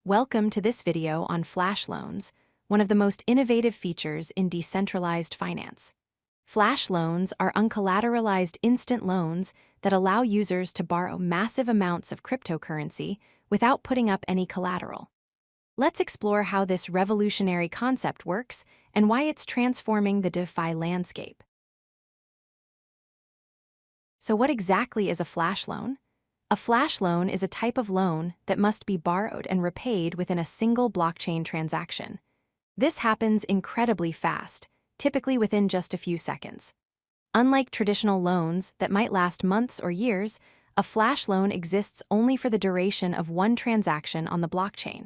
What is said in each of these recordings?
Welcome to this video on flash loans, one of the most innovative features in decentralized finance. Flash loans are uncollateralized instant loans that allow users to borrow massive amounts of cryptocurrency without putting up any collateral. Let's explore how this revolutionary concept works and why it's transforming the DeFi landscape. So what exactly is a flash loan? A flash loan is a type of loan that must be borrowed and repaid within a single blockchain transaction. This happens incredibly fast, typically within just a few seconds. Unlike traditional loans that might last months or years, a flash loan exists only for the duration of one transaction on the blockchain.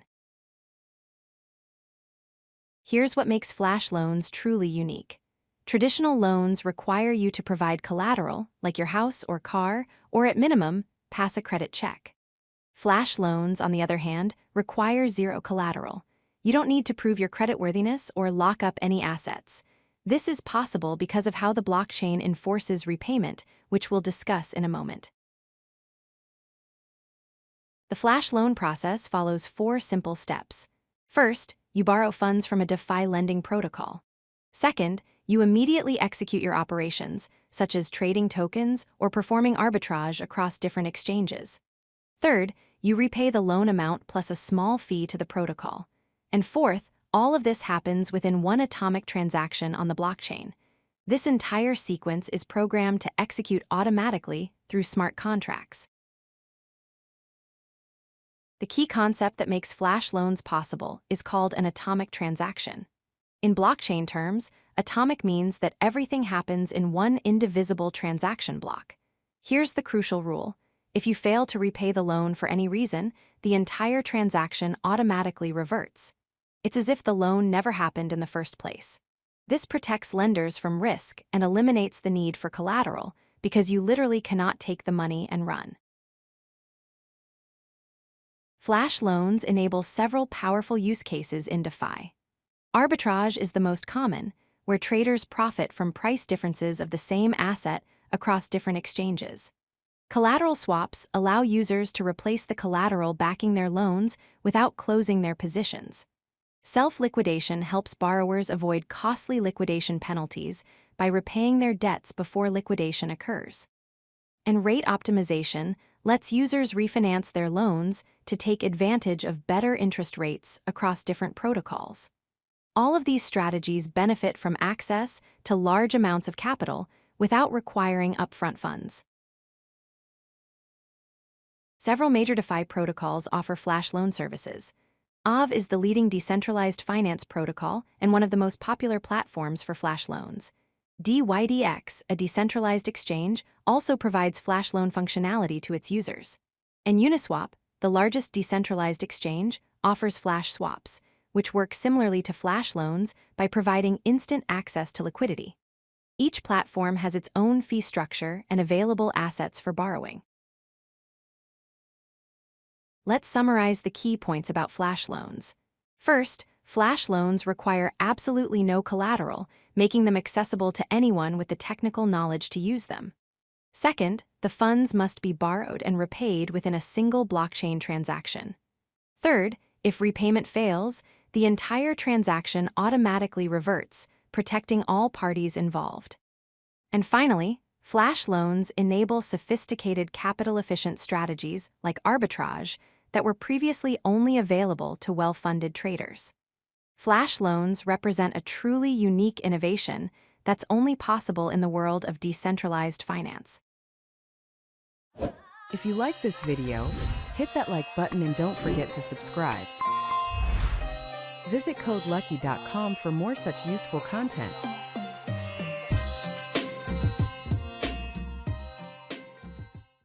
Here's what makes flash loans truly unique. Traditional loans require you to provide collateral, like your house or car, or at minimum, pass a credit check. Flash loans, on the other hand, require zero collateral. You don't need to prove your creditworthiness or lock up any assets. This is possible because of how the blockchain enforces repayment, which we'll discuss in a moment. The flash loan process follows 4 simple steps. First, you borrow funds from a DeFi lending protocol. Second, you immediately execute your operations, such as trading tokens or performing arbitrage across different exchanges. Third, you repay the loan amount plus a small fee to the protocol. And fourth, all of this happens within one atomic transaction on the blockchain. This entire sequence is programmed to execute automatically through smart contracts. The key concept that makes flash loans possible is called an atomic transaction. In blockchain terms, atomic means that everything happens in one indivisible transaction block. Here's the crucial rule. If you fail to repay the loan for any reason, the entire transaction automatically reverts. It's as if the loan never happened in the first place. This protects lenders from risk and eliminates the need for collateral because you literally cannot take the money and run. Flash loans enable several powerful use cases in DeFi. Arbitrage is the most common, where traders profit from price differences of the same asset across different exchanges. Collateral swaps allow users to replace the collateral backing their loans without closing their positions. Self-liquidation helps borrowers avoid costly liquidation penalties by repaying their debts before liquidation occurs. And rate optimization lets users refinance their loans to take advantage of better interest rates across different protocols. All of these strategies benefit from access to large amounts of capital without requiring upfront funds. Several major DeFi protocols offer flash loan services. Aave is the leading decentralized finance protocol and one of the most popular platforms for flash loans. dYdX, a decentralized exchange, also provides flash loan functionality to its users. And Uniswap, the largest decentralized exchange, offers flash swaps, which work similarly to flash loans by providing instant access to liquidity. Each platform has its own fee structure and available assets for borrowing. Let's summarize the key points about flash loans. First, flash loans require absolutely no collateral, making them accessible to anyone with the technical knowledge to use them. Second, the funds must be borrowed and repaid within a single blockchain transaction. Third, if repayment fails, the entire transaction automatically reverts, protecting all parties involved. And finally, flash loans enable sophisticated capital-efficient strategies like arbitrage that were previously only available to well-funded traders. Flash loans represent a truly unique innovation that's only possible in the world of decentralized finance. If you like this video, hit that like button and don't forget to subscribe. Visit codelucky.com for more such useful content.